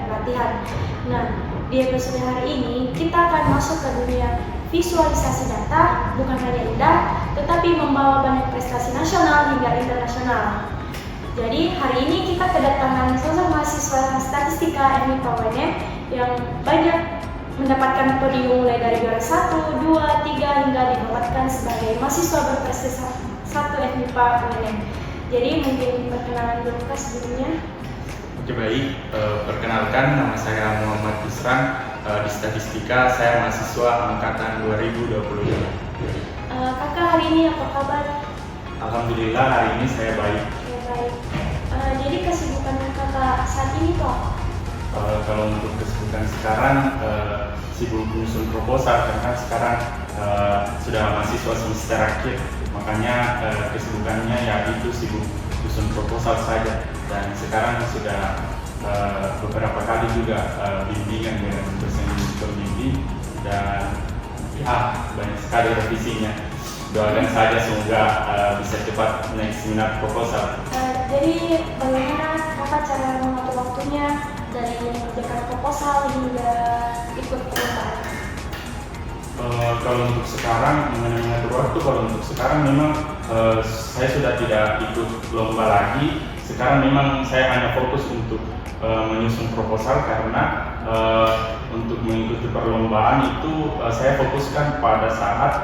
pelatihan. Nah, di episode hari ini kita akan masuk ke dunia visualisasi data, bukan hanya indah, tetapi membawa banyak prestasi nasional hingga internasional. Jadi hari ini kita kedatangan sosok mahasiswa statistika MIPA UNM yang banyak mendapatkan podium mulai dari juara 1, 2, 3 hingga dinobatkan sebagai mahasiswa berprestasi 1 MIPA UNM. Jadi mungkin perkenalan dulu Kak sebelumnya. Oke baik, perkenalkan nama saya Muhammad Busran, di statistika saya mahasiswa angkatan 2022. Kakak hari ini apa kabar? Alhamdulillah hari ini saya baik. Ya, baik. Jadi kesibukan kakak saat ini Pak? Kalau untuk kesibukan sekarang sibuk menyusun proposal karena sekarang sudah mahasiswa semester akhir, makanya kesibukannya ya itu sibuk menyusun proposal saja. Dan sekarang sudah beberapa kali juga bimbingan dengan dosen pembimbing dan ya banyak sekali revisinya. Doakan saja semoga bisa cepat naik seminar proposal. Jadi bagaimana kakak cara mengatur waktunya dari mengerjakan proposal hingga ikut perlombaan? Kalau untuk sekarang mengenai mengatur waktu, kalau untuk sekarang memang saya sudah tidak ikut lomba lagi. Sekarang memang saya hanya fokus untuk menyusun proposal karena untuk mengikuti perlombaan itu saya fokuskan pada saat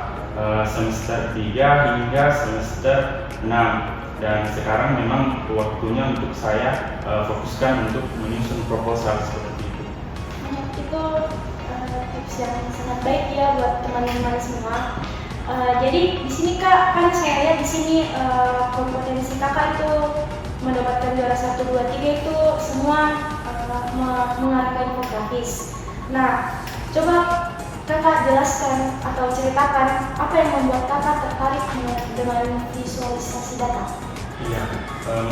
semester 3 hingga semester 6. Dan sekarang memang waktunya untuk saya fokuskan untuk menyusun proposal seperti itu. Itu tips yang sangat baik ya buat teman-teman semua. Jadi di sini Kak, kan saya lihat di sini kompetensi kakak itu mendapatkan juara 1, 2, 3 itu semua mengarah ke infografis. Nah, coba kakak jelaskan atau ceritakan apa yang membuat kakak tertarik dengan visualisasi data. Iya,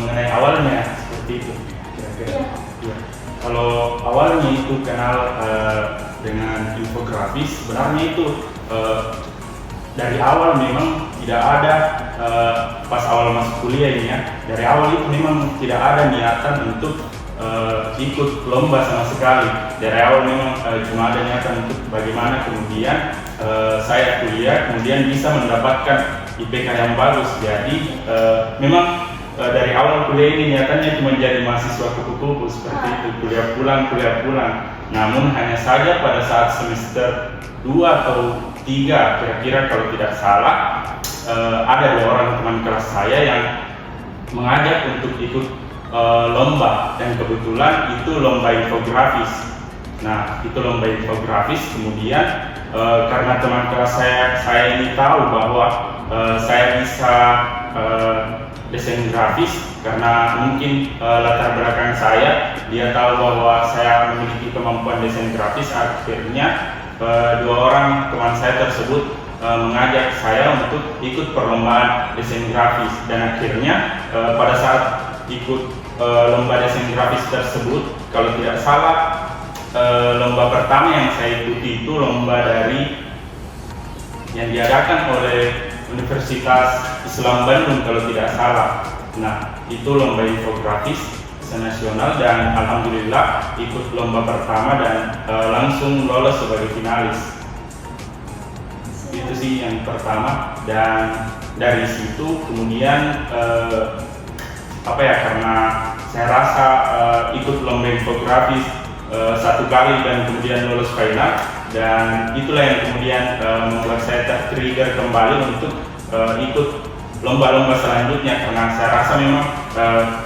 mengenai awalnya seperti itu kira-kira. Iya. Iya. Kalau awalnya itu kenal dengan infografis, sebenarnya itu dari awal memang tidak ada pas awal masuk kuliah ini ya. Dari awal itu memang tidak ada niatan untuk ikut lomba sama sekali. Dari awal memang cuma ada niatan untuk bagaimana kemudian saya kuliah kemudian bisa mendapatkan IPK yang bagus. Jadi memang dari awal kuliah ini niatannya cuma jadi mahasiswa kupu-kupu seperti itu, kuliah pulang. Namun hanya saja pada saat semester 2 atau 3 kira-kira kalau tidak salah ada 2 orang teman kelas saya yang mengajak untuk ikut lomba, dan kebetulan itu lomba infografis. Nah, itu lomba infografis. Kemudian karena teman kelas saya ini tahu bahwa saya bisa desain grafis, karena mungkin latar belakang saya, dia tahu bahwa saya memiliki kemampuan desain grafis. Akhirnya 2 orang teman saya tersebut mengajak saya untuk ikut perlombaan desain grafis, dan akhirnya pada saat ikut lomba desain grafis tersebut, kalau tidak salah lomba pertama yang saya ikuti itu lomba dari yang diadakan oleh Universitas Islam Bandung kalau tidak salah. Nah, itu lomba infografis nasional, dan alhamdulillah ikut lomba pertama dan langsung lolos sebagai finalis. Itu sih yang pertama, dan dari situ kemudian karena saya rasa ikut lomba infografis 1 kali dan kemudian lolos final, dan itulah yang kemudian membuat saya tertrigger kembali untuk ikut lomba-lomba selanjutnya, karena saya rasa memang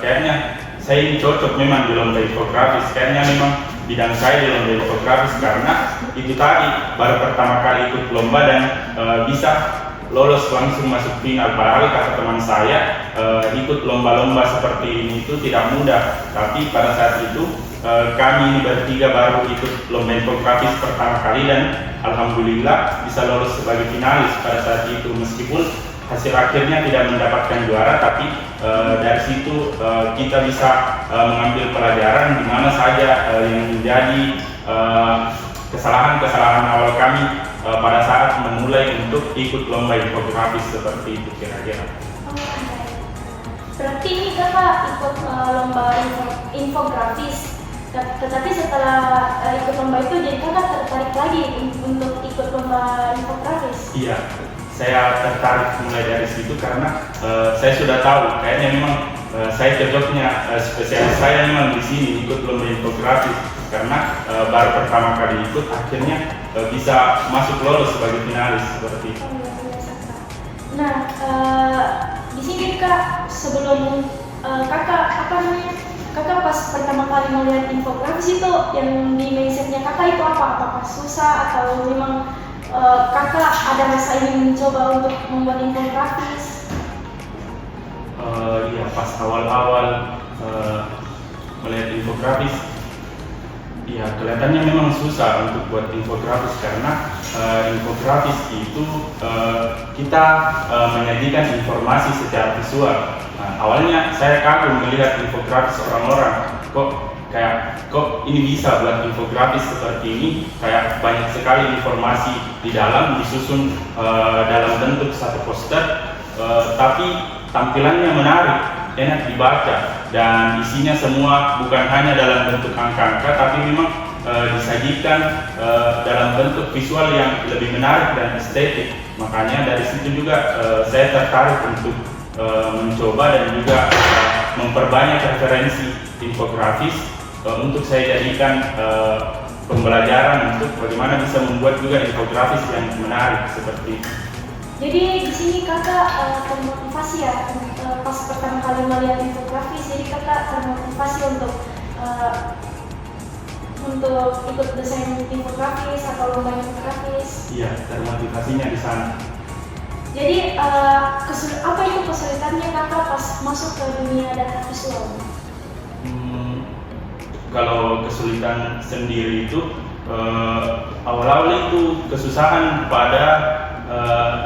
kayaknya saya ini cocok memang di lomba infografis. Kayaknya memang bidang saya di lomba infografis, karena itu tadi baru pertama kali ikut lomba dan bisa lolos langsung masuk final. Padahal kata teman saya ikut lomba-lomba seperti ini itu tidak mudah, tapi pada saat itu kami bertiga baru ikut lomba infografis pertama kali dan alhamdulillah bisa lolos sebagai finalis pada saat itu. Meskipun hasil akhirnya tidak mendapatkan juara, tapi dari situ kita bisa mengambil pelajaran di mana saja yang menjadi kesalahan-kesalahan awal kami pada saat memulai untuk ikut lomba infografis seperti itu kira-kira. Berarti ini kakak ikut lomba infografis, tetapi setelah setelah ikut lomba itu jadi kakak tertarik lagi untuk ikut lomba infografis? Iya, saya tertarik mulai dari situ karena saya sudah tahu kayaknya memang saya cocoknya, spesialis saya memang di sini ikut lomba infografis karena baru pertama kali ikut akhirnya bisa masuk lolos sebagai finalis seperti itu. Oh, luar biasa, Kak. Nah, di sini Kak, sebelum kakak kakak pas pertama kali melihat infografis itu yang di mindsetnya kakak itu apa? Apakah susah atau memang kakak ada rasa ingin mencoba untuk membuat infografis? Ya pas awal-awal melihat infografis, ya kelihatannya memang susah untuk buat infografis karena infografis itu kita menyajikan informasi secara visual. Nah, awalnya saya kagum melihat infografis orang-orang, kok ini bisa buat infografis seperti ini, kayak banyak sekali informasi di dalam disusun dalam bentuk satu poster, tapi tampilannya menarik, enak dibaca, dan isinya semua bukan hanya dalam bentuk angka-angka, tapi memang disajikan dalam bentuk visual yang lebih menarik dan estetik. Makanya dari situ juga saya tertarik untuk mencoba dan juga memperbanyak referensi infografis untuk saya jadikan pembelajaran untuk bagaimana bisa membuat juga infografis yang menarik seperti itu. Jadi di sini kakak termotivasi ya, pas pertama kali melihat infografis, jadi kakak termotivasi untuk ikut desain infografis atau lomba infografis. Iya, termotivasinya di sana. Jadi apa itu kesulitannya kakak pas masuk ke dunia data visual? Kalau kesulitan sendiri itu awal-awal itu kesusahan pada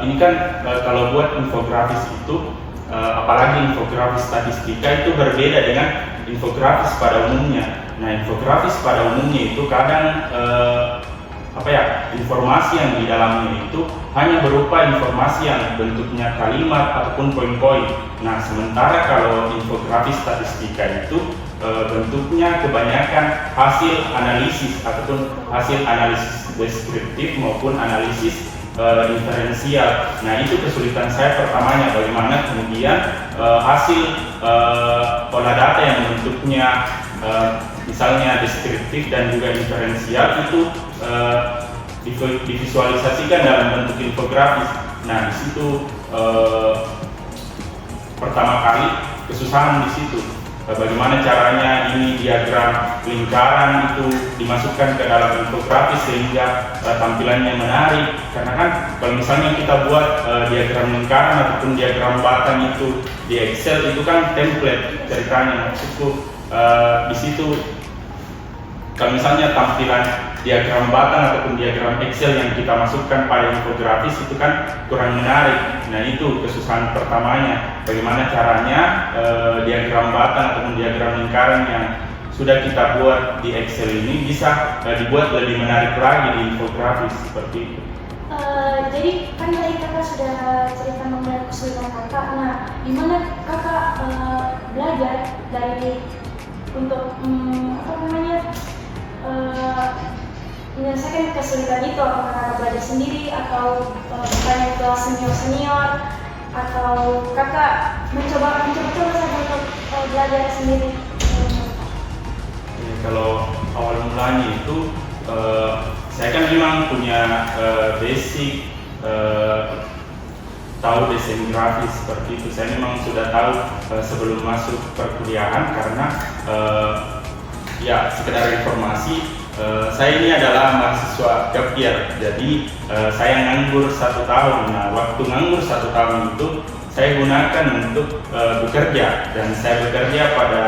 ini kan kalau buat infografis itu apalagi infografis statistika itu berbeda dengan infografis pada umumnya. Nah, infografis pada umumnya itu kadang informasi yang di dalamnya itu hanya berupa informasi yang bentuknya kalimat ataupun poin-poin. Nah, sementara kalau infografis statistika itu bentuknya kebanyakan hasil analisis ataupun hasil analisis deskriptif maupun analisis inferensial. Nah, itu kesulitan saya pertamanya, bagaimana kemudian hasil olah data yang bentuknya misalnya deskriptif dan juga inferensial itu divisualisasikan dalam bentuk infografis. Nah, di situ pertama kali kesusahan di situ. Bagaimana caranya ini diagram lingkaran itu dimasukkan ke dalam infografis sehingga tampilannya menarik. Karena kan kalau misalnya kita buat diagram lingkaran ataupun diagram batang itu di Excel itu kan template ceritanya. Maksudku di situ kalau misalnya tampilan diagram batang ataupun diagram Excel yang kita masukkan pada infografis itu kan kurang menarik. Nah, itu kesusahan pertamanya, bagaimana caranya diagram batang ataupun diagram lingkaran yang sudah kita buat di Excel ini bisa dibuat lebih menarik lagi di infografis seperti itu. Jadi kan tadi kakak sudah cerita mengenai kesulitan kakak. Nah, gimana kakak belajar dari untuk menyelesaikan kesulitan itu? Apakah kakak belajar sendiri atau bertanya ke senior atau kakak mencoba saja untuk belajar sendiri? Kalau awal mulanya itu saya kan memang punya basic tahu desain grafis seperti itu. Saya memang sudah tahu sebelum masuk perkuliahan karena ya sekedar informasi, saya ini adalah mahasiswa gap year, jadi saya nganggur 1 tahun. Nah, waktu nganggur 1 tahun itu saya gunakan untuk bekerja, dan saya bekerja pada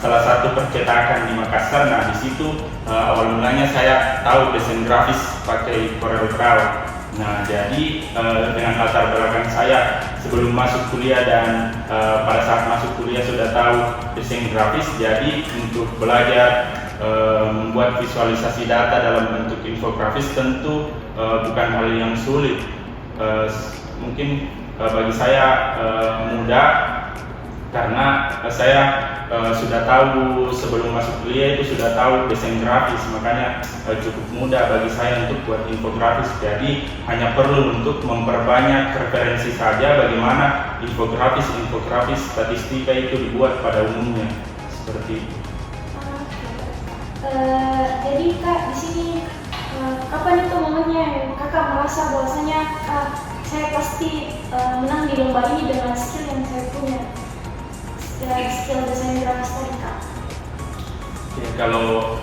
salah satu percetakan di Makassar. Nah, di situ awal mulanya saya tahu desain grafis pakai Corel Draw. Nah, jadi dengan latar belakang saya sebelum masuk kuliah dan pada saat masuk kuliah sudah tahu desain grafis, jadi untuk belajar membuat visualisasi data dalam bentuk infografis tentu bukan hal yang sulit. Mungkin bagi saya mudah karena saya sudah tahu sebelum masuk kuliah itu sudah tahu desain grafis, makanya cukup mudah bagi saya untuk buat infografis. Jadi hanya perlu untuk memperbanyak referensi saja bagaimana infografis statistika itu dibuat pada umumnya seperti itu. Jadi Kak, di sini kapan itu momennya Kakak merasa bahwasanya saya pasti menang di lomba ini dengan skill yang saya punya, skill desain grafis tadi Kak? Ya, kalau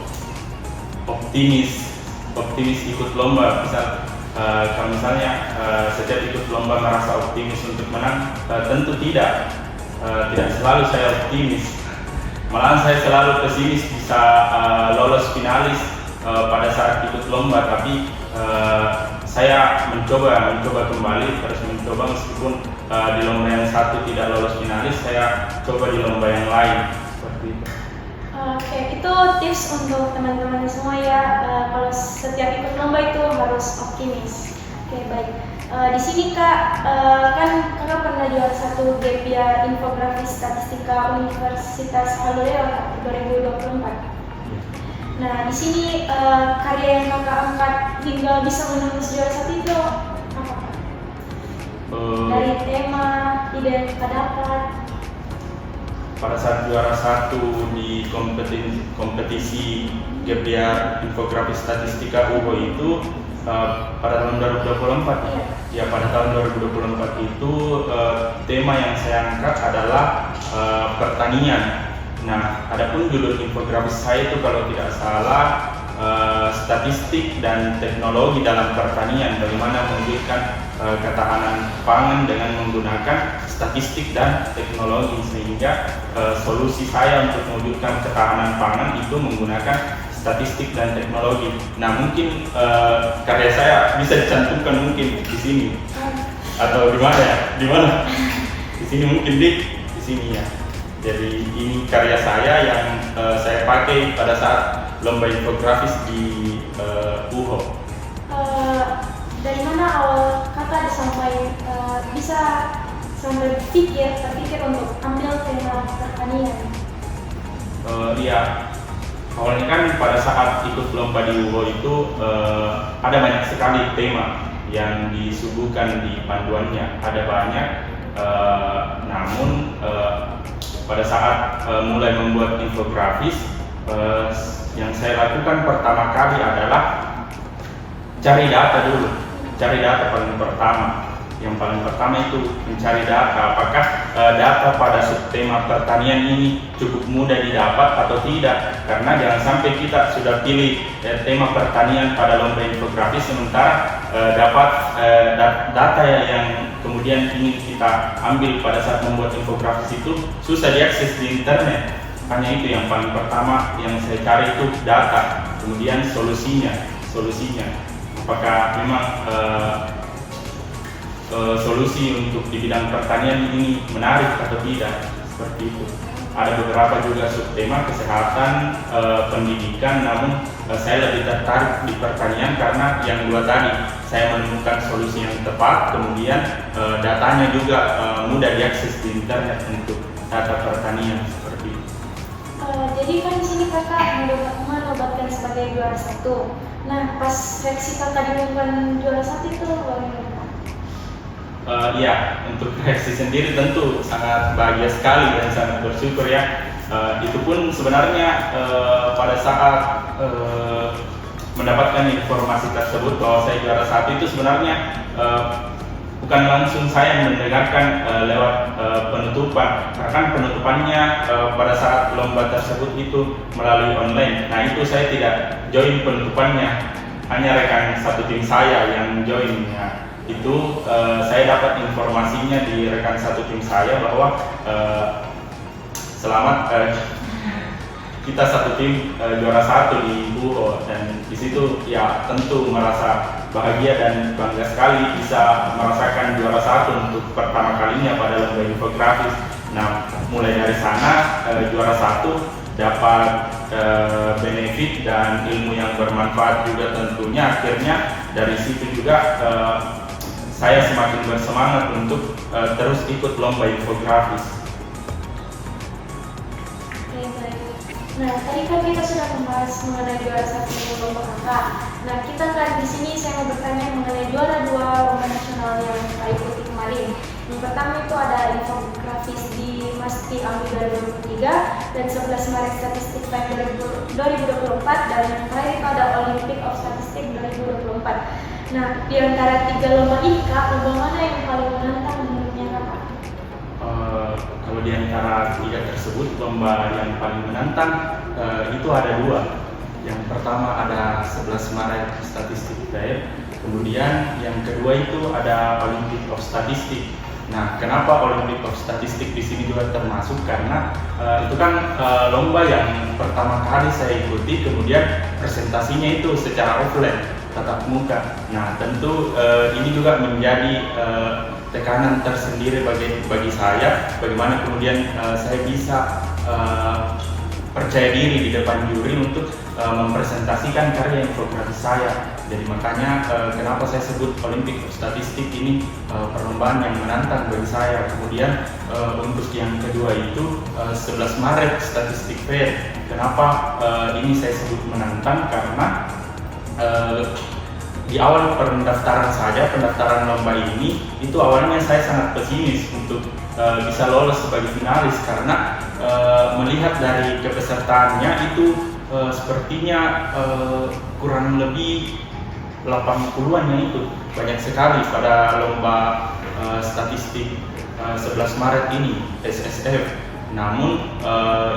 optimis ikut lomba, kalau misalnya setiap ikut lomba merasa optimis untuk menang, tentu tidak selalu saya optimis. Malahan saya selalu pesimis bisa lolos finalis pada saat ikut lomba, tapi saya mencoba kembali, terus mencoba meskipun di lomba yang satu tidak lolos finalis, saya coba di lomba yang lain seperti itu. Oke, itu tips untuk teman-teman semua ya. Kalau setiap ikut lomba itu harus optimis. Oke, baik. Di sini Kak, kan Kakak pernah juara 1 gap year infografis statistika Universitas Haluleo 2024. Nah, di sini karya yang Kakak angkat hingga bisa menembus juara 1 itu apa Kak? Dari tema, ide yang Kakak dapat? Pada saat juara 1 di kompetisi gap year infografis statistika UHO itu pada tahun 2024. Ya, pada tahun 2024 itu tema yang saya angkat adalah pertanian. Nah, adapun judul infografis saya itu kalau tidak salah statistik dan teknologi dalam pertanian, bagaimana mewujudkan ketahanan pangan dengan menggunakan statistik dan teknologi, sehingga solusi saya untuk mewujudkan ketahanan pangan itu menggunakan statistik dan teknologi. Nah, mungkin karya saya bisa dicantumkan mungkin di sini atau di mana ya? Di mana? Di sini mungkin di sini ya. Jadi ini karya saya yang saya pakai pada saat lomba infografis di UHO. Dari mana awal Kakak bisa sampai terpikir untuk ambil tema pertanian? Iya. Awalnya kan pada saat ikut lomba di UHO itu ada banyak sekali tema yang disuguhkan di panduannya, ada banyak. Namun pada saat mulai membuat infografis, yang saya lakukan pertama kali adalah cari data dulu, cari data paling pertama. Yang paling pertama itu mencari data, apakah data pada subtema pertanian ini cukup mudah didapat atau tidak. Karena jangan sampai kita sudah pilih tema pertanian pada lomba infografis sementara dapat data yang kemudian ingin kita ambil pada saat membuat infografis itu susah diakses di internet. Hanya itu yang paling pertama yang saya cari itu data, kemudian solusinya. Apakah memang solusi untuk di bidang pertanian ini menarik atau tidak, seperti itu. Ada beberapa juga subtema kesehatan, pendidikan, namun saya lebih tertarik di pertanian karena yang dua tadi saya menemukan solusi yang tepat, kemudian datanya juga mudah diakses di internet untuk data pertanian seperti itu. Jadi kan di sini Kakak menobatkan sebagai juara 1. Nah, pas seleksi Kakak diumumkan juara 1 itu bagaimana? Ya, untuk reaksi sendiri tentu sangat bahagia sekali dan sangat bersyukur ya. Itu pun sebenarnya pada saat mendapatkan informasi tersebut bahwa saya juara 1 itu sebenarnya bukan langsung saya mendengarkan lewat penutupan, karena kan penutupannya pada saat lomba tersebut itu melalui online. Nah, itu saya tidak join penutupannya, hanya rekan satu tim saya yang join ya. Itu saya dapat informasinya di rekan satu tim saya bahwa selamat kita satu tim juara 1 di UHO, dan di situ ya tentu merasa bahagia dan bangga sekali bisa merasakan juara 1 untuk pertama kalinya pada lomba infografis. Nah, mulai dari sana juara 1 dapat benefit dan ilmu yang bermanfaat juga tentunya. Akhirnya dari situ juga saya semakin bersemangat untuk terus ikut lomba infografis. Nah, tadi kan kita sudah membahas mengenai juara satu lomba kakak. Nah, kita kan di sini saya mau bertanya mengenai juara dua lomba nasional yang kita ikuti kemarin. Yang pertama itu ada infografis di Masti Ambi 2023 dan 11 Maret Statistik Fair 2024 dan yang terakhir itu ada Olympic of Statistik 2024. Nah, di antara tiga lomba IKA, lomba mana yang paling menantang menurutnya kakak? Kalau di antara tiga tersebut, lomba yang paling menantang itu ada dua. Yang pertama ada 11 Maret Statistik Fair, kemudian yang kedua itu ada Olympic of Statistik. Nah, kenapa Olympic of Statistik di sini juga termasuk? Karena itu kan lomba yang pertama kali saya ikuti, kemudian presentasinya itu secara offline, tatap muka. Nah, tentu ini juga menjadi tekanan tersendiri bagi saya, bagaimana kemudian saya bisa percaya diri di depan juri untuk mempresentasikan karya infografis saya. Jadi makanya kenapa saya sebut Olympic of Statistik ini perlombaan yang menantang bagi saya. Kemudian untuk yang kedua itu 11 Maret Statistik Fair. Kenapa ini saya sebut menantang? Karena di awal pendaftaran lomba ini itu awalnya saya sangat pesimis untuk bisa lolos sebagai finalis karena melihat dari kepesertaannya itu sepertinya kurang lebih 80-an yang ikut, banyak sekali pada lomba statistik 11 Maret ini SSF. Namun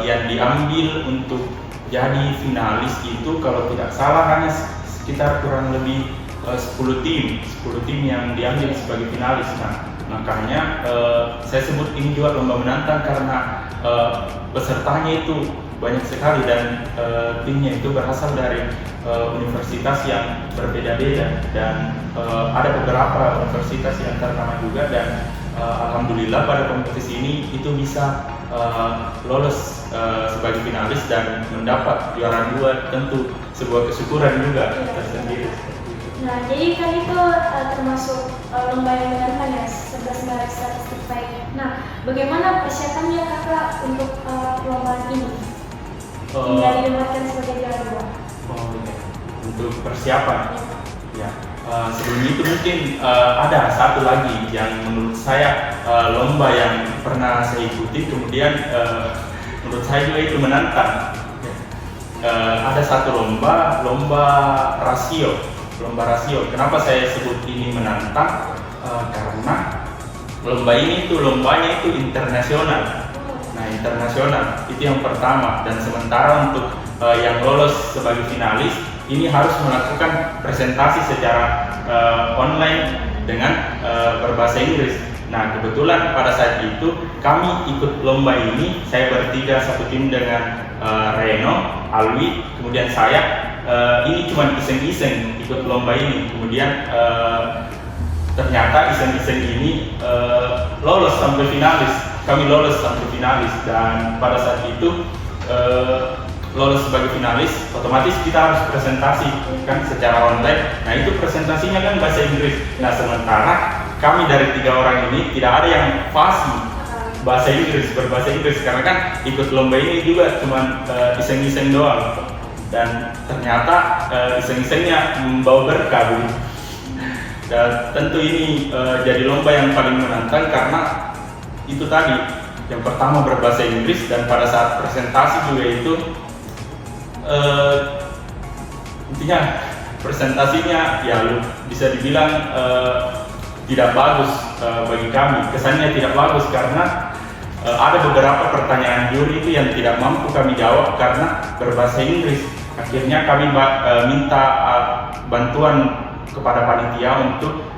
yang diambil untuk jadi finalis itu kalau tidak salah hanya sekitar kurang lebih 10 tim yang diambil sebagai finalis. Nah, makanya saya sebut ini juga lomba menantang karena pesertanya itu banyak sekali dan timnya itu berasal dari universitas yang berbeda-beda dan ada beberapa universitas yang ternama juga dan alhamdulillah pada kompetisi ini itu bisa lolos sebagai finalis dan mendapat juara dua, tentu sebuah kesyukuran juga tersendiri. Nah, jadi kan itu termasuk lomba yang menantang ya, 11 Maret Statistik Fair. Nah, bagaimana persiapannya kakak untuk perlombaan ini? Hingga dinobatkan sebagai juara dua. Untuk persiapan, ya. Sebelum itu mungkin ada satu lagi yang menurut saya lomba yang pernah saya ikuti, kemudian menurut saya juga itu menantang. Ada satu lomba rasio. Kenapa saya sebut ini menantang? Karena lombanya itu internasional. Nah, internasional itu yang pertama, dan sementara untuk yang lolos sebagai finalis ini harus melakukan presentasi secara online dengan berbahasa Inggris. Nah, kebetulan pada saat itu kami ikut lomba ini, saya bertiga satu tim dengan Reno, Alwi, kemudian saya. Ini cuma iseng-iseng ikut lomba ini, kemudian ternyata iseng-iseng ini lolos sampai finalis. Kami lolos sampai finalis dan pada saat itu lolos sebagai finalis, otomatis kita harus presentasi kan secara online. Nah, itu presentasinya kan bahasa Inggris. Nah, sementara kami dari 3 orang ini tidak ada yang fasih berbahasa Inggris karena kan ikut lomba ini juga cuma iseng-iseng doang. Dan ternyata iseng-isengnya membawa berkah. Dan tentu ini jadi lomba yang paling menantang karena itu tadi, yang pertama berbahasa Inggris dan pada saat presentasi juga itu intinya presentasinya ya bisa dibilang tidak bagus bagi kami. Kesannya tidak bagus karena ada beberapa pertanyaan juri itu yang tidak mampu kami jawab karena berbahasa Inggris. Akhirnya kami minta bantuan kepada panitia untuk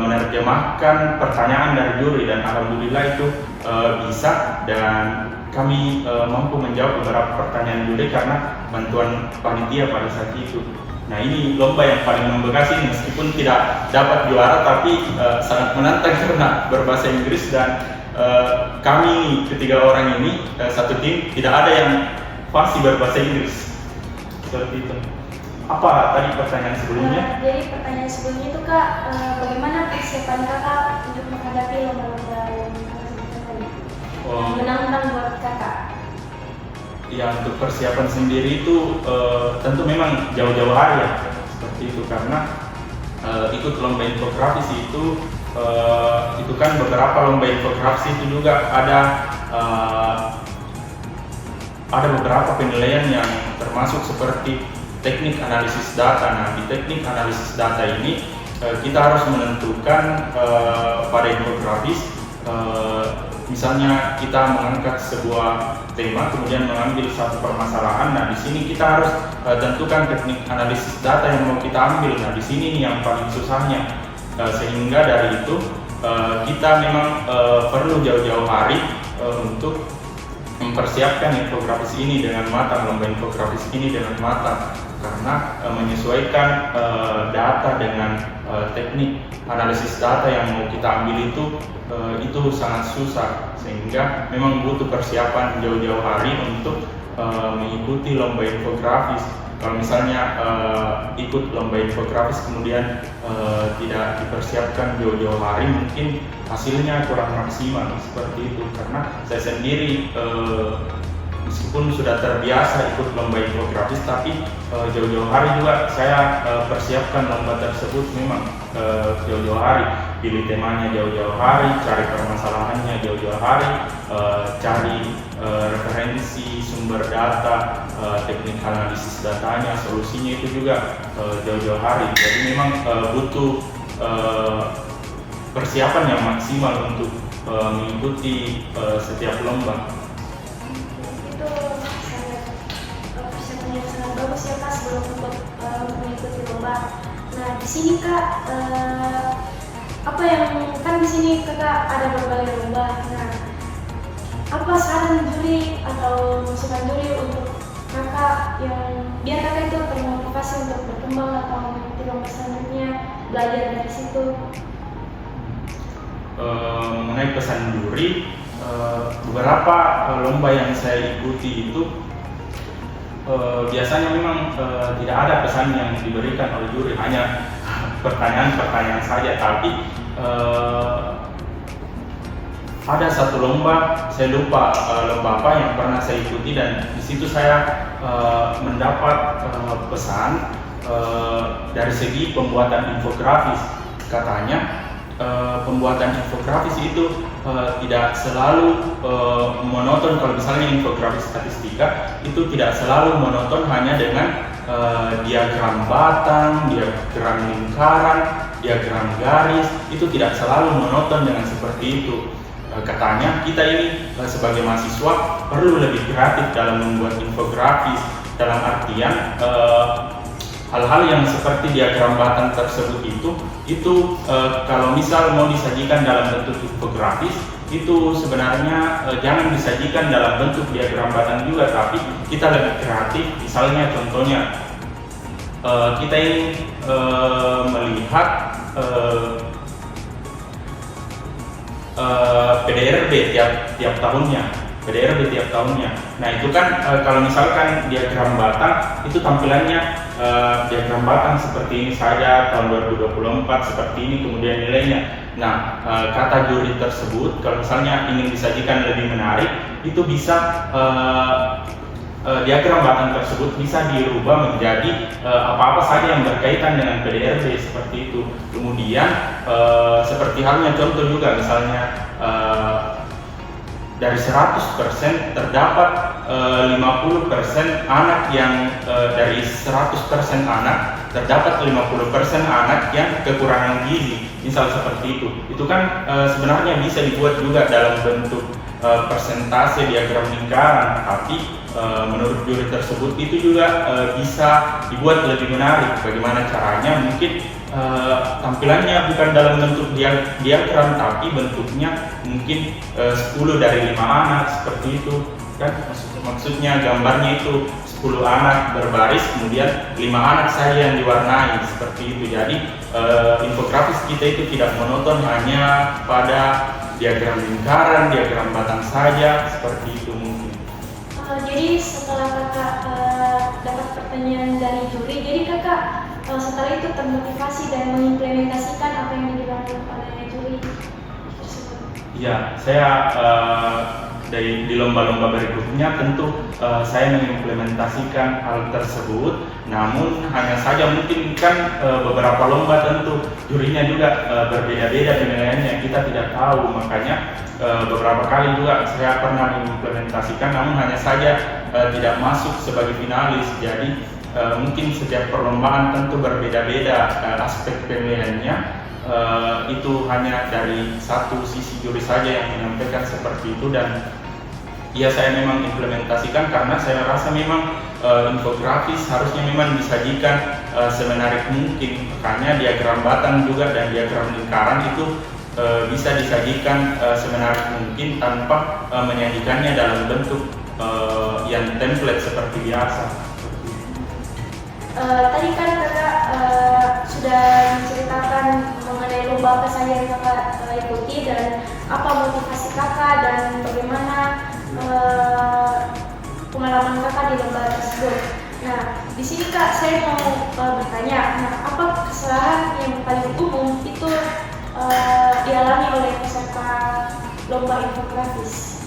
menerjemahkan pertanyaan dari juri dan alhamdulillah itu bisa dan kami mampu menjawab beberapa pertanyaan juri karena bantuan panitia pada saat itu. Nah, ini lomba yang paling membekas ini, meskipun tidak dapat juara tapi sangat menantang karena berbahasa Inggris dan kami ketiga orang ini satu tim tidak ada yang fasih berbahasa Inggris. Seperti itu. Apa tadi pertanyaan sebelumnya? Jadi pertanyaan sebelumnya itu Kak, bagaimana persiapan kakak untuk menghadapi lomba-lomba yang menantang buat kakak? Ya, untuk persiapan sendiri itu tentu memang jauh-jauh hari ya, seperti itu, karena ikut lomba infografis itu kan beberapa lomba infografis itu juga ada beberapa penilaian yang termasuk seperti teknik analisis data. Nah, di teknik analisis data ini kita harus menentukan pada infografis, misalnya kita mengangkat sebuah tema kemudian mengambil satu permasalahan. Nah, di sini kita harus tentukan teknik analisis data yang mau kita ambil. Nah, di sini nih yang paling susahnya, sehingga dari itu kita memang perlu jauh-jauh hari untuk mempersiapkan infografis ini dengan matang, lomba infografis ini dengan matang, karena menyesuaikan data dengan teknik analisis data yang mau kita ambil itu sangat susah, sehingga memang butuh persiapan jauh-jauh hari untuk mengikuti lomba infografis. Kalau misalnya ikut lomba infografis kemudian tidak dipersiapkan jauh-jauh hari, mungkin hasilnya kurang maksimal seperti itu. Karena saya sendiri meskipun sudah terbiasa ikut lomba infografis, tapi jauh-jauh hari juga saya persiapkan lomba tersebut memang jauh-jauh hari, pilih temanya jauh-jauh hari, cari permasalahannya jauh-jauh hari, cari referensi sumber data, teknik analisis datanya, solusinya itu juga jauh-jauh hari. Jadi memang butuh persiapan yang maksimal untuk mengikuti setiap lomba. Itu persiapan yang sangat bagus ya Kak sebelum untuk mengikuti lomba. Nah, di sini Kak, apa yang kan di sini Kakak ada berbagai lomba. Nah, apa saran juri atau masukan juri untuk Kakak yang biar Kakak itu termotivasi untuk berkembang atau mengikuti lomba selanjutnya, belajar dari situ? Mengenai pesan juri, beberapa lomba yang saya ikuti itu biasanya memang tidak ada pesan yang diberikan oleh juri, hanya pertanyaan-pertanyaan saja. Tapi ada satu lomba, saya lupa lomba apa yang pernah saya ikuti, dan di situ saya mendapat pesan dari segi pembuatan infografis. Katanya pembuatan infografis itu tidak selalu monoton. Kalau misalnya infografis statistika itu tidak selalu monoton hanya dengan diagram batang, diagram lingkaran, diagram garis. Itu tidak selalu monoton dengan seperti itu. Katanya kita ini sebagai mahasiswa perlu lebih kreatif dalam membuat infografis, dalam artian hal-hal yang seperti diagram batang tersebut itu kalau misal mau disajikan dalam bentuk infografis, itu sebenarnya jangan disajikan dalam bentuk diagram batang juga, tapi kita lebih kreatif. Misalnya contohnya kita ini melihat PDRB tiap tahunnya. Nah, itu kan kalau misalkan diagram batang itu tampilannya diagram batang seperti ini saja tahun 2024 seperti ini, kemudian nilainya. Nah, kata juri tersebut kalau misalnya ingin disajikan lebih menarik, itu bisa diagram batang tersebut bisa dirubah menjadi apa-apa saja yang berkaitan dengan PDRB seperti itu. Kemudian seperti halnya contoh juga, misalnya dari 100% terdapat 50% anak yang dari 100% anak terdapat 50% anak yang kekurangan gizi, misal seperti itu. Itu kan sebenarnya bisa dibuat juga dalam bentuk persentase diagram lingkaran, tapi menurut juri tersebut itu juga bisa dibuat lebih menarik. Bagaimana caranya? Mungkin tampilannya bukan dalam bentuk diagram, tapi bentuknya mungkin 10 dari 5 anak seperti itu kan. Maksudnya gambarnya itu 10 anak berbaris, kemudian 5 anak saja yang diwarnai seperti itu. Jadi infografis kita itu tidak monoton hanya pada diagram lingkaran, diagram batang saja seperti itu mungkin. Jadi setelah Kakak dapat pertanyaan dari juri, jadi Kakak setelah itu termotivasi dan mengimplementasikan apa yang dibilang oleh juri tersebut? Iya, saya di lomba-lomba berikutnya tentu saya mengimplementasikan hal tersebut. Namun hanya saja mungkin kan beberapa lomba tentu jurinya juga berbeda-beda penilaiannya, kita tidak tahu. Makanya beberapa kali juga saya pernah mengimplementasikan, namun hanya saja tidak masuk sebagai finalis. Jadi mungkin setiap perlombaan tentu berbeda-beda aspek penilaiannya. Itu hanya dari satu sisi juri saja yang menyampaikan seperti itu, dan ya saya memang implementasikan karena saya rasa memang infografis harusnya memang disajikan semenarik mungkin. Makanya diagram batang juga dan diagram lingkaran itu bisa disajikan semenarik mungkin tanpa menyajikannya dalam bentuk yang template seperti biasa. Tadi kan kakak sudah menceritakan mengenai lomba apa saja yang kakak ikuti dan apa motivasi kakak dan bagaimana pengalaman kakak di lomba tersebut. Nah, di sini kak saya mau bertanya, apa kesalahan yang paling umum itu dialami oleh peserta lomba infografis?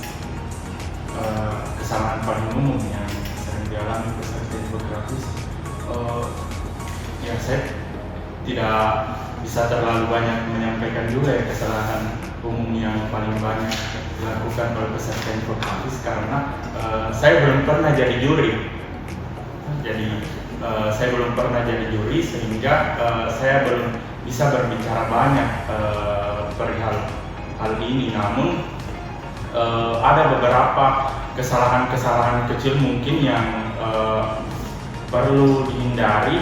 Kesalahan paling umum yang sering dialami peserta infografis, ya saya tidak bisa terlalu banyak menyampaikan juga ya kesalahan umum yang paling banyak dilakukan oleh peserta infografis karena saya belum pernah jadi juri. Jadi saya belum pernah jadi juri sehingga saya belum bisa berbicara banyak perihal hal ini. Namun ada beberapa kesalahan-kesalahan kecil mungkin yang perlu dihindari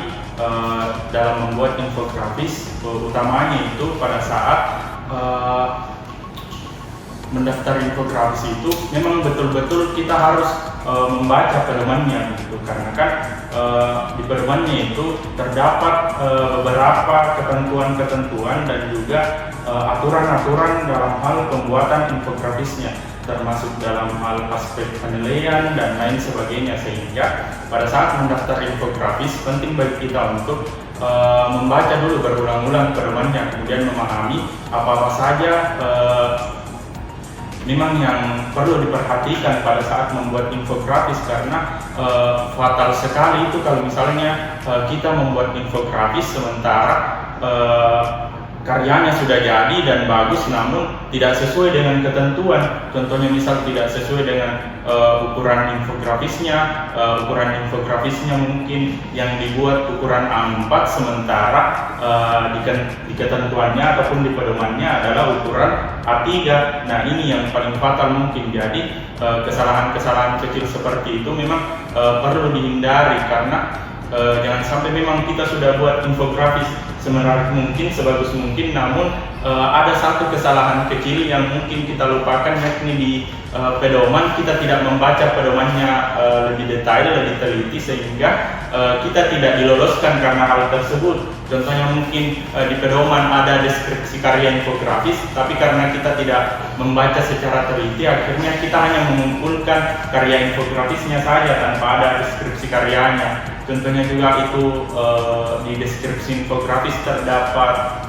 dalam membuat infografis, utamanya itu pada saat mendaftar infografis itu memang betul-betul kita harus membaca pedomannya gitu, karena kan di pedomannya itu terdapat beberapa ketentuan-ketentuan dan juga aturan-aturan dalam hal pembuatan infografisnya, termasuk dalam hal aspek penilaian dan lain sebagainya, sehingga pada saat mendaftar infografis penting bagi kita untuk membaca dulu berulang-ulang pedomannya, kemudian memahami apa-apa saja memang yang perlu diperhatikan pada saat membuat infografis, karena fatal sekali itu kalau misalnya kita membuat infografis sementara karyanya sudah jadi dan bagus namun tidak sesuai dengan ketentuan. Contohnya misal tidak sesuai dengan ukuran infografisnya mungkin yang dibuat ukuran A4 sementara di ketentuannya ataupun di pedomannya adalah ukuran A3. Nah, ini yang paling fatal mungkin. Jadi kesalahan-kesalahan kecil seperti itu memang perlu dihindari, karena jangan sampai memang kita sudah buat infografis semenarik mungkin, sebagus mungkin, namun ada satu kesalahan kecil yang mungkin kita lupakan, yakni di pedoman kita tidak membaca pedomannya lebih detail, lebih teliti, sehingga kita tidak diloloskan karena hal tersebut. Contohnya mungkin di pedoman ada deskripsi karya infografis, tapi karena kita tidak membaca secara teliti, akhirnya kita hanya mengumpulkan karya infografisnya saja tanpa ada deskripsi karyanya. Contohnya juga itu di deskripsi infografis terdapat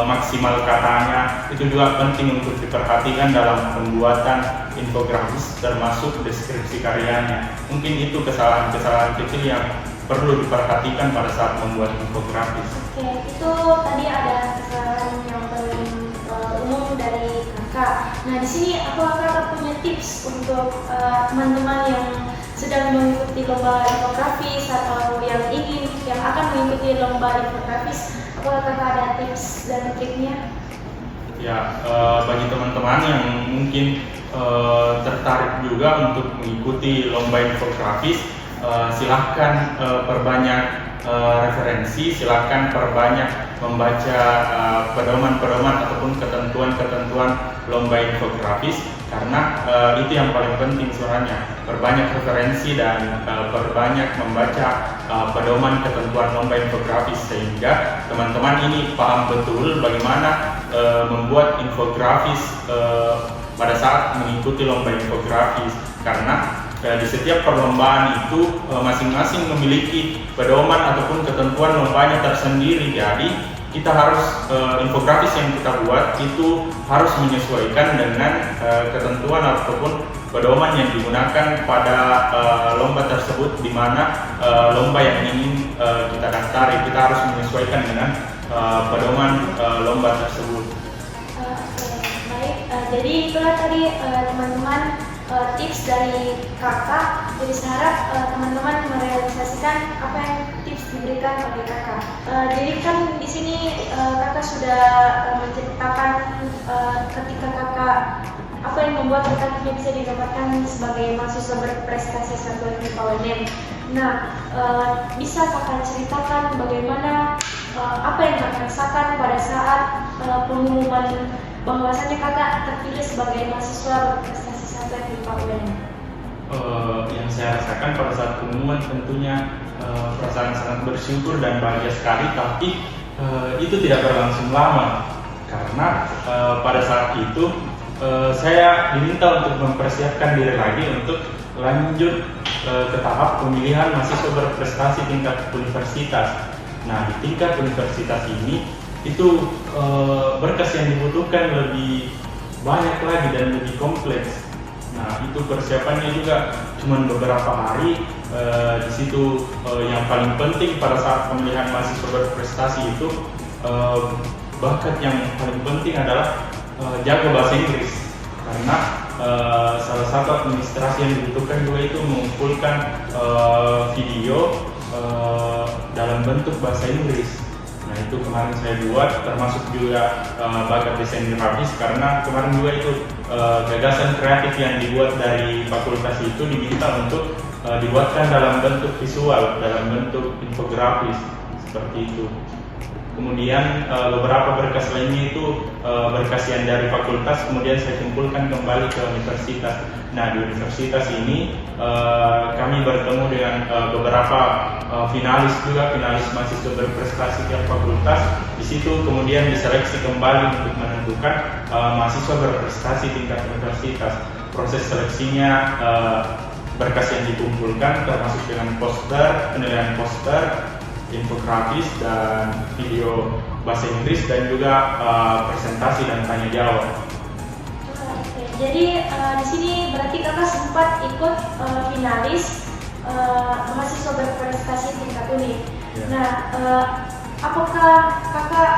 maksimal katanya, itu juga penting untuk diperhatikan dalam pembuatan infografis, termasuk deskripsi karyanya. Mungkin itu kesalahan-kesalahan kecil yang perlu diperhatikan pada saat membuat infografis. Oke, itu tadi ada kesalahan yang paling umum dari kakak. Nah, di sini apakah kakak punya tips untuk teman-teman yang sedang mengikuti lomba infografis atau yang akan mengikuti lomba infografis? Apakah kakak ada tips dan triknya? Ya, bagi teman-teman yang mungkin tertarik juga untuk mengikuti lomba infografis, silahkan perbanyak referensi, silahkan perbanyak membaca pedoman-pedoman ataupun ketentuan-ketentuan lomba infografis, karena itu yang paling penting sebenarnya. Perbanyak referensi dan perbanyak membaca pedoman ketentuan lomba infografis, sehingga teman-teman ini paham betul bagaimana membuat infografis pada saat mengikuti lomba infografis, karena di setiap perlombaan itu masing-masing memiliki pedoman ataupun ketentuan lombanya tersendiri. Jadi kita harus infografis yang kita buat itu harus menyesuaikan dengan ketentuan ataupun pedoman yang digunakan pada lomba tersebut, di mana lomba yang ingin kita daftari, kita harus menyesuaikan dengan pedoman lomba tersebut. Baik, jadi itulah tadi teman-teman tips dari kakak. Jadi saya harap teman-teman merealisasikan apa yang tips diberikan oleh kakak. Jadi kan di sini kakak sudah menceritakan ketika kakak apa yang membuat kakak tidak bisa didapatkan sebagai mahasiswa berprestasi satu FMIPA UNM. Nah, bisa kakak ceritakan bagaimana apa yang kakak rasakan pada saat pengumuman bahwasanya kakak terpilih sebagai mahasiswa berprestasi satu FMIPA UNM? Yang saya rasakan pada saat pengumuman tentunya perasaan sangat bersyukur dan bahagia sekali, tapi itu tidak berlangsung lama karena pada saat itu saya diminta untuk mempersiapkan diri lagi untuk lanjut ke tahap pemilihan mahasiswa berprestasi tingkat universitas. Nah, di tingkat universitas ini itu berkas yang dibutuhkan lebih banyak lagi dan lebih kompleks. Nah, itu persiapannya juga cuma beberapa hari. Di situ yang paling penting pada saat pemilihan mahasiswa berprestasi itu bakat yang paling penting adalah jago bahasa Inggris, karena salah satu administrasi yang dibutuhkan juga itu mengumpulkan video dalam bentuk bahasa Inggris. Nah, itu kemarin saya buat, termasuk juga bakat desain grafis, karena kemarin juga itu gagasan kreatif yang dibuat dari fakultas itu diminta untuk dibuatkan dalam bentuk visual, dalam bentuk infografis seperti itu. Kemudian beberapa berkas lainnya itu berkas yang dari fakultas kemudian saya kumpulkan kembali ke universitas. Nah, di universitas ini kami bertemu dengan beberapa finalis juga, finalis mahasiswa berprestasi tiap fakultas. Di situ kemudian diseleksi kembali untuk menentukan mahasiswa berprestasi tingkat universitas. Proses seleksinya berkas yang dikumpulkan termasuk dengan poster, penilaian poster, infografis dan video bahasa Inggris, dan juga presentasi dan tanya jawab. Jadi di sini berarti kakak sempat ikut finalis mahasiswa berprestasi tingkat UNI. Ya. Nah, apakah kakak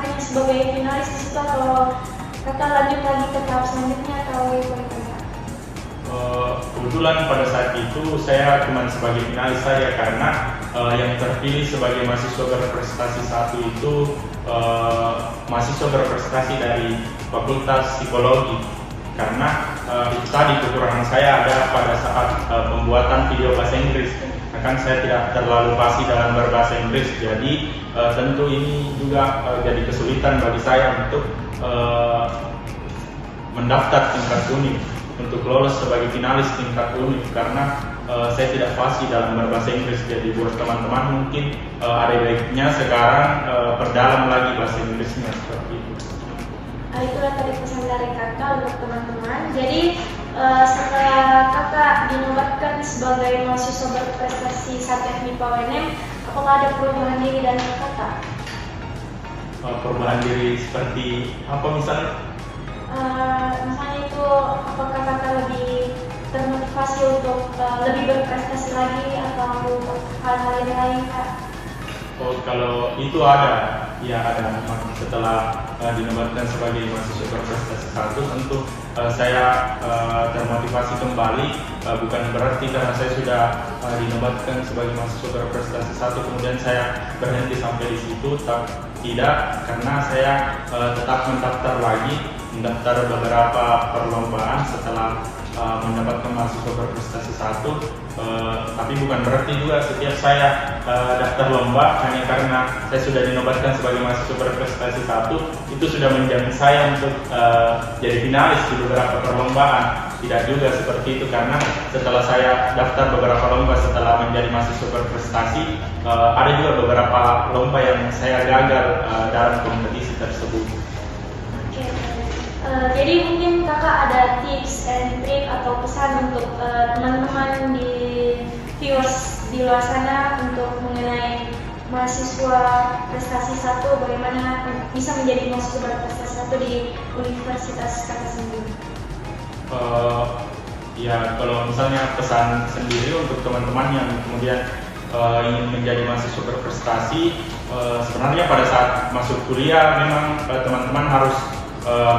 hanya sebagai finalis di situ atau kakak lanjut lagi ke tahap selanjutnya atau bagaimana? Kebetulan pada saat itu saya cuma sebagai finalis saja, karena yang terpilih sebagai mahasiswa berprestasi satu itu mahasiswa berprestasi dari Fakultas Psikologi, karena itu tadi kekurangan saya ada pada saat pembuatan video bahasa Inggris. Kan saya tidak terlalu fasih dalam berbahasa Inggris, jadi tentu ini juga jadi kesulitan bagi saya untuk mendaftar tingkat univ, untuk lolos sebagai finalis tingkat univ, karena saya tidak fasih dalam berbahasa Inggris. Jadi buat teman-teman mungkin ada baiknya sekarang perdalam lagi bahasa Inggrisnya seperti itu. Itulah tadi pesan dari kakak untuk teman-teman. Jadi setelah kakak dinobatkan sebagai mahasiswa berprestasi satu FMIPA UNM, apakah ada perubahan diri dari kakak? Perubahan diri seperti apa misalnya? Misalnya itu apakah kakak lebih termotivasi untuk lebih berprestasi lagi atau untuk hal-hal yang lain, Kak? Oh, kalau itu ada, ya ada. Setelah dinobatkan sebagai mahasiswa berprestasi satu, tentu saya termotivasi kembali. Bukan berarti karena saya sudah dinobatkan sebagai mahasiswa berprestasi satu kemudian saya berhenti sampai di situ. Tidak, karena saya tetap mendaftar beberapa perlombaan setelah mendapatkan mahasiswa berprestasi satu. Tapi bukan berarti juga setiap saya daftar lomba hanya karena saya sudah dinobatkan sebagai mahasiswa berprestasi satu itu sudah menjamin saya untuk jadi finalis di beberapa perlombaan. Tidak juga seperti itu, karena setelah saya daftar beberapa lomba setelah menjadi mahasiswa berprestasi, ada juga beberapa lomba yang saya gagal dalam kompetisi tersebut. Oke. Jadi mungkin kakak ada tips and trick atau pesan untuk teman-teman di viewers di luar sana untuk mengenai mahasiswa prestasi 1 bagaimana bisa menjadi mahasiswa berprestasi 1 di Universitas Kakak sendiri? Ya, kalau misalnya pesan sendiri untuk teman-teman yang kemudian ingin menjadi mahasiswa berprestasi, sebenarnya pada saat masuk kuliah memang teman-teman harus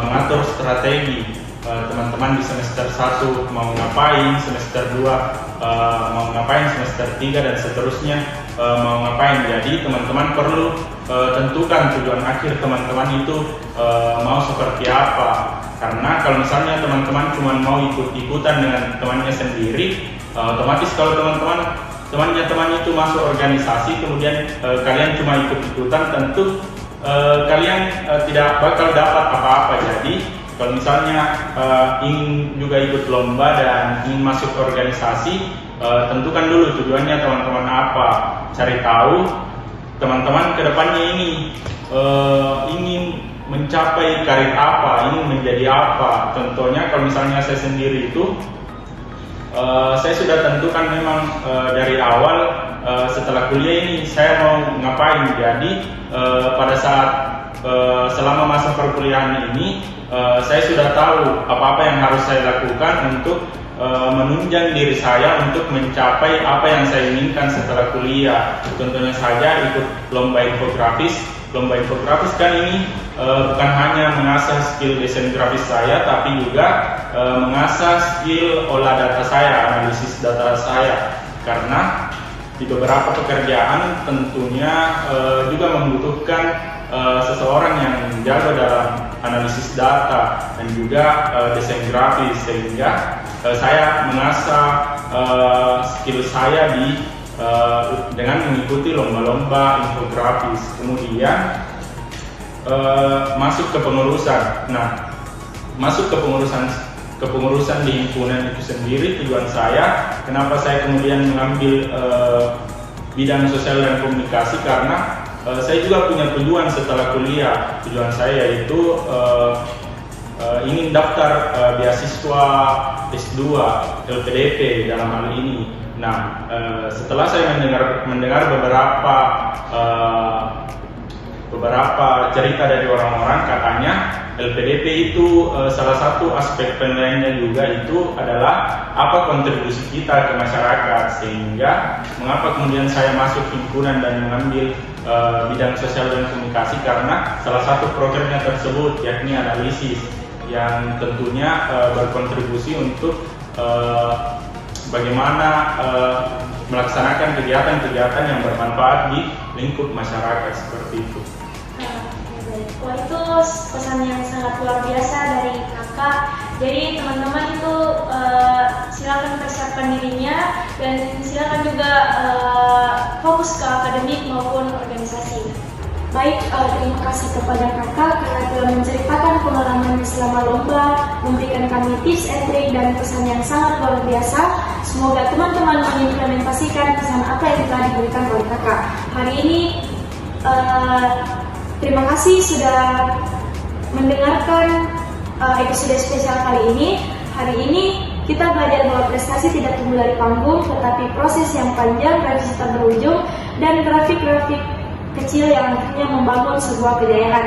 mengatur strategi. Teman-teman di semester 1 mau ngapain, semester 2 mau ngapain, semester 3 dan seterusnya mau ngapain. Jadi teman-teman perlu tentukan tujuan akhir teman-teman itu mau seperti apa. Karena kalau misalnya teman-teman cuma mau ikut-ikutan dengan temannya sendiri, otomatis kalau temannya itu masuk organisasi, kemudian kalian cuma ikut-ikutan, tentu kalian tidak bakal dapat apa-apa. Jadi kalau misalnya ingin juga ikut lomba dan ingin masuk organisasi, tentukan dulu tujuannya teman-teman apa. Cari tahu teman-teman kedepannya ini ingin mencapai karir apa, ingin menjadi apa. Contohnya kalau misalnya saya sendiri itu, saya sudah tentukan memang dari awal setelah kuliah ini saya mau ngapain. Jadi pada saat selama masa perkuliahan ini saya sudah tahu apa-apa yang harus saya lakukan untuk menunjang diri saya untuk mencapai apa yang saya inginkan setelah kuliah. Contohnya saja ikut lomba infografis. Lomba infografis kan ini bukan hanya mengasah skill desain grafis saya, tapi juga mengasah skill olah data saya, analisis data saya. Karena di beberapa pekerjaan tentunya juga membutuhkan seseorang yang jago dalam analisis data dan juga desain grafis, sehingga saya mengasah skill saya dengan mengikuti lomba-lomba infografis. Kemudian masuk ke pengurusan. Nah, masuk ke pengurusan di himpunan itu sendiri, tujuan saya, kenapa saya kemudian mengambil bidang sosial dan komunikasi, karena saya juga punya tujuan setelah kuliah. Tujuan saya yaitu ingin daftar beasiswa S2 LPDP dalam hal ini. Nah, setelah saya mendengar beberapa cerita dari orang-orang, katanya LPDP itu salah satu aspek penilaiannya juga itu adalah apa kontribusi kita ke masyarakat. Sehingga mengapa kemudian saya masuk himpunan dan mengambil bidang sosial dan komunikasi, karena salah satu programnya tersebut yakni analisis, yang tentunya berkontribusi untuk bagaimana melaksanakan kegiatan-kegiatan yang bermanfaat di lingkup masyarakat, seperti itu. Wah, itu pesan yang sangat luar biasa dari kakak. Jadi teman-teman itu silakan persiapkan dirinya dan silakan juga fokus ke akademik maupun organisasi. Baik, terima kasih kepada kakak karena telah menceritakan pengalamannya selama lomba, memberikan kami tips and trik dan pesan yang sangat luar biasa. Semoga teman-teman mengimplementasikan pesan apa yang telah diberikan oleh kakak. Hari ini terima kasih sudah mendengarkan episode spesial kali ini. Hari ini kita belajar bahwa prestasi tidak tumbuh dari panggung, tetapi proses yang panjang dan tak berujung, dan grafik-grafik kecil yang akhirnya membangun sebuah kejayaan.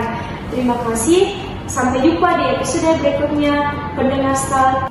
Terima kasih. Sampai jumpa di episode berikutnya. Pendengar Stal.